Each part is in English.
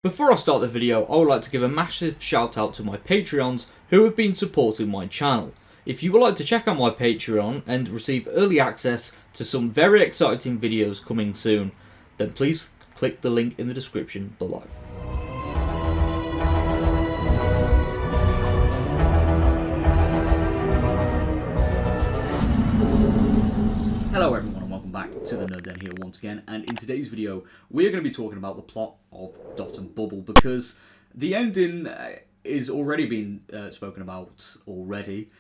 Before I start the video, I would like to give a massive shout out to my Patreons who have been supporting my channel. If you would like to check out my Patreon and receive early access to some very exciting videos coming soon, then please click the link in the description below. Hello everyone and welcome back to the Nerd Den here once again, and in today's video we're going to be talking about the plot of Dot and Bubble, because the ending is already been spoken about already,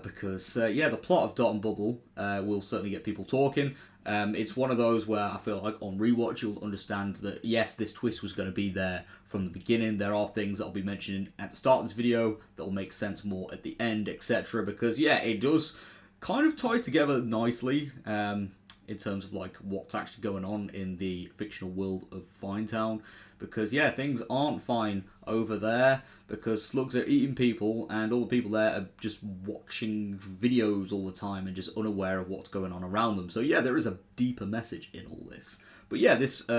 because the plot of Dot and Bubble will certainly get people talking. It's one of those where I feel like on rewatch you'll understand that yes, this twist was going to be there from the beginning. There are things that I'll be mentioning at the start of this video that will make sense more at the end, etc. Because yeah, it does kind of tie together nicely in terms of like what's actually going on in the fictional world of Finetown, because yeah, things aren't fine over there because slugs are eating people and all the people there are just watching videos all the time and just unaware of what's going on around them. So yeah, there is a deeper message in all this. But yeah, this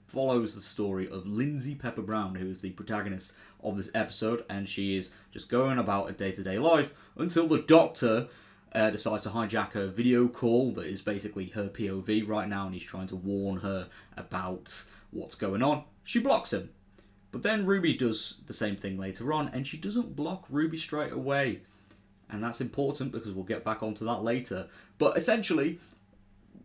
follows the story of Lindsay Pepper Brown, who is the protagonist of this episode, and she is just going about a day-to-day life until the Doctor decides to hijack her video call that is basically her POV right now, and he's trying to warn her about what's going on. She blocks him. But then Ruby does the same thing later on, and she doesn't block Ruby straight away. And that's important because we'll get back onto that later. But essentially,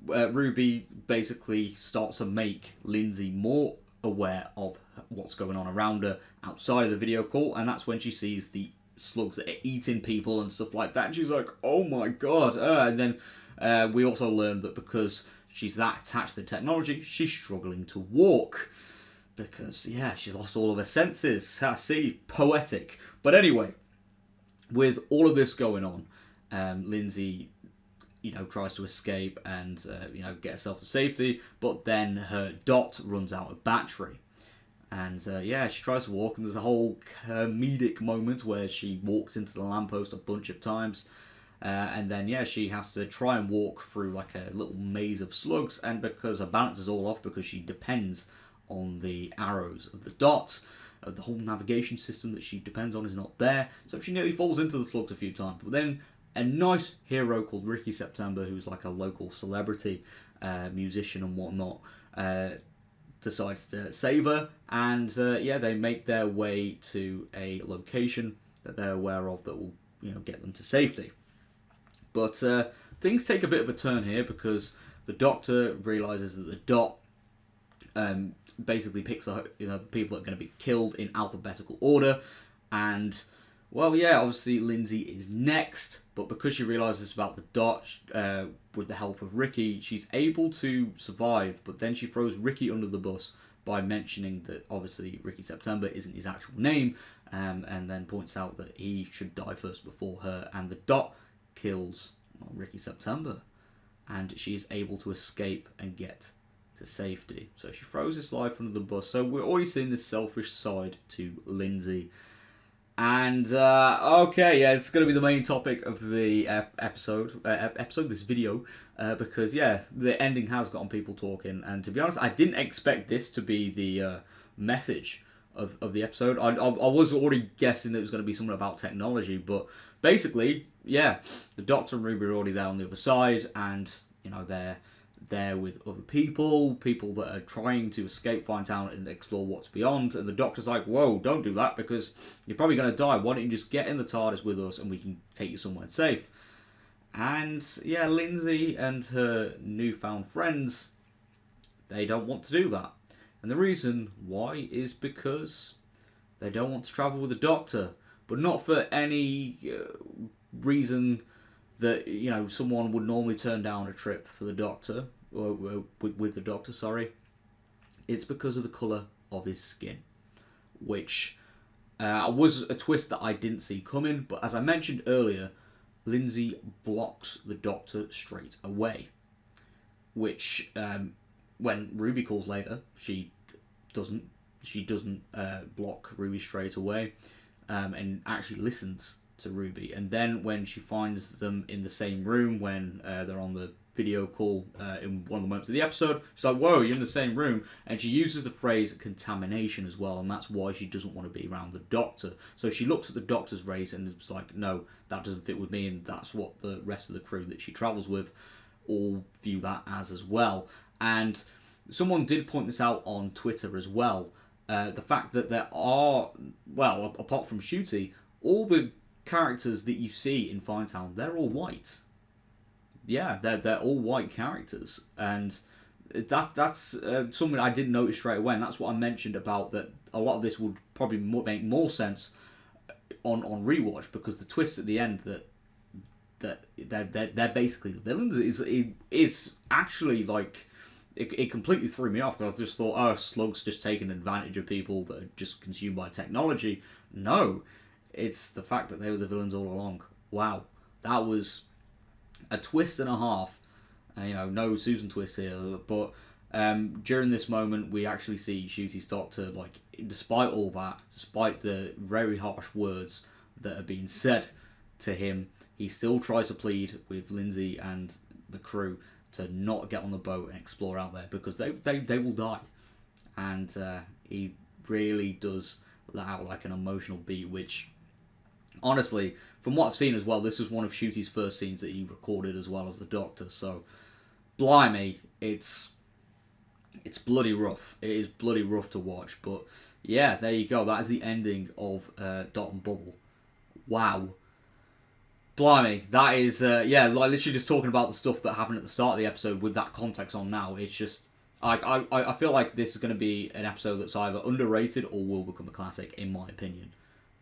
Ruby basically starts to make Lindsay more aware of what's going on around her outside of the video call, and that's when she sees the slugs that are eating people and stuff like that, and she's like, oh my god. And then we also learned that because she's that attached to the technology, she's struggling to walk because yeah, she's lost all of her senses. I see, poetic. But anyway, with all of this going on, Lindsay tries to escape and get herself to safety, but then her Dot runs out of battery. And she tries to walk, and there's a whole comedic moment where she walks into the lamppost a bunch of times. And then, she has to try and walk through like a little maze of slugs, and because her balance is all off, because she depends on the arrows of the Dot, the whole navigation system that she depends on is not there, so she nearly falls into the slugs a few times. But then a nice hero called Ricky September, who's like a local celebrity musician and whatnot, decides to save her, and they make their way to a location that they're aware of that will get them to safety. But things take a bit of a turn here because the Doctor realizes that the Dot basically picks the people that are going to be killed in alphabetical order, and obviously Lindsay is next, but because she realizes about the Dot, with the help of Ricky, she's able to survive, but then she throws Ricky under the bus by mentioning that obviously Ricky September isn't his actual name, and then points out that he should die first before her, and the Dot kills Ricky September, and she's able to escape and get to safety. So she throws his life under the bus. So we're already seeing this selfish side to Lindsay. And it's going to be the main topic of the this video, because the ending has gotten people talking, and to be honest, I didn't expect this to be the message of the episode. I was already guessing that it was going to be something about technology, but basically, the Doctor and Ruby are already there on the other side, and they're there with other people that are trying to escape Finetown and explore what's beyond, and the Doctor's like, whoa, don't do that because you're probably going to die. Why don't you just get in the TARDIS with us and we can take you somewhere safe? And Lindsay and her newfound friends, they don't want to do that, and the reason why is because they don't want to travel with the Doctor, but not for any reason that someone would normally turn down a trip for the Doctor, or with the Doctor, sorry. It's because of the colour of his skin, which was a twist that I didn't see coming, but as I mentioned earlier, Lindsay blocks the Doctor straight away, which when Ruby calls later, she doesn't block Ruby straight away, and actually listens to Ruby. And then when she finds them in the same room when they're on the video call in one of the moments of the episode. She's like, whoa, you're in the same room. And she uses the phrase contamination as well, and that's why she doesn't want to be around the Doctor. So she looks at the Doctor's race and it's like, no, that doesn't fit with me, and that's what the rest of the crew that she travels with all view that as well. And someone did point this out on Twitter as well. The fact that there are, well, apart from Ncuti, all the characters that you see in Firetown, they're all white. Yeah, they're all white characters, and that's something I didn't notice straight away, and that's what I mentioned about that. A lot of this would probably make more sense on rewatch, because the twist at the end that they're basically the villains is actually like. It completely threw me off, because I just thought, oh, Slug's just taking advantage of people that are just consumed by technology. No, it's the fact that they were the villains all along. Wow, that was a twist and a half. No Susan twist here, but during this moment, we actually see Ncuti's Doctor, like, despite all that, despite the very harsh words that are being said to him, he still tries to plead with Lindsay and the crew to not get on the boat and explore out there, because they will die. And he really does let out like an emotional beat, which, honestly, from what I've seen as well, this was one of Ncuti's first scenes that he recorded as well as the Doctor. So, blimey, it's bloody rough. It is bloody rough to watch. But yeah, there you go. That is the ending of Dot and Bubble. Wow. Blimey, that is, like literally just talking about the stuff that happened at the start of the episode with that context on now. It's just, I feel like this is going to be an episode that's either underrated or will become a classic, in my opinion.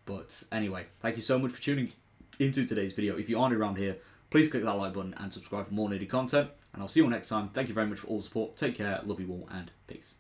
But anyway, thank you so much for tuning into today's video. If you aren't around here, please click that like button and subscribe for more nerdy content. And I'll see you all next time. Thank you very much for all the support. Take care, love you all, and peace.